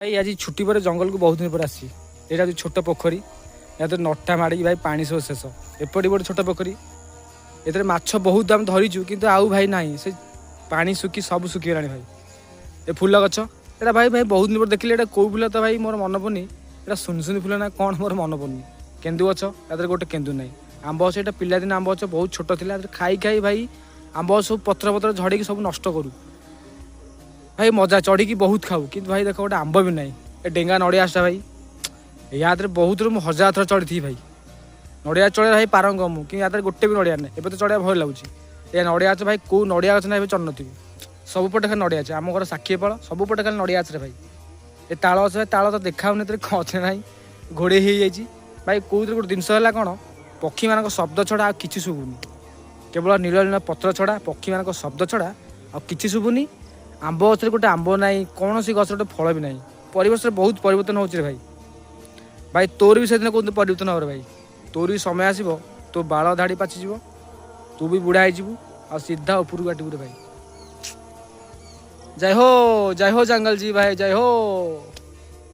भाई आज छुट्टी पर जंगल को बहुत दिन पर आसी यहाँ छोट पोखरी या तो नटा माड़ी भाई पानी सब शेष एपटे गोटे छोट पोखरी ए माछ बहुत आम धरीचु कि आउ भाई ना से पानी सुखी सब सुखीगला भाई ए फूल गच एटा भाई भाई बहुत दिन पर देखिले एटा कौ फुल तो भाई मोर मन पड़नी एटा सुनसुनी फुल ना कौन मोर मन पड़नी केन्दु गच या गोटे केन्दु ना आंब गछ एटा पिलादिन आंब गछ बहुत छोट था खाई खाई भाई आंब सब पत्र पत्र झड़ी सब नष्ट करूँ भाई मजा चढ़ी बहुत खाऊ कि भाई देख गोटे आंब भी नहीं ए डेंगा नड़िया आसा भाई याद बहुत हजार थर चढ़ी थी भाई नड़िया चढ़े भाई पारंग मु कि याद गोटे भी नड़िया ना एवं तो चढ़ा भय लगुच ए नड़िया गच भाई कौ नड़िया गच ना चढ़ नी सबुपटे खाली नड़िया आम घर साक्षीपाल सबुपटे खाली नड़िया रे भाई ए ताल अच्छे ताल तो देखा कौन अच्छे ना घोड़े हो भाई कौन गोटे जिनस है कौन पक्षी मान शब्द छड़ा कि शुभुनि केवल नील नील पत्र छड़ा पक्षी मान शब्द छड़ा कि शुभुनि आंब गच गोटे आंब ना कौन सी गच गोटे फल भी ना परिवेश बहुत परिवर्तन हो भाई भाई तोर भी से कहते परिवर्तन हो भाई तोर भी समय आसो तो बाल धाड़ी पाचिज तू भी बुढ़ा हो आ सीधा ऊपर काटू रे भाई जय हो जंगल जी भाई जय हो।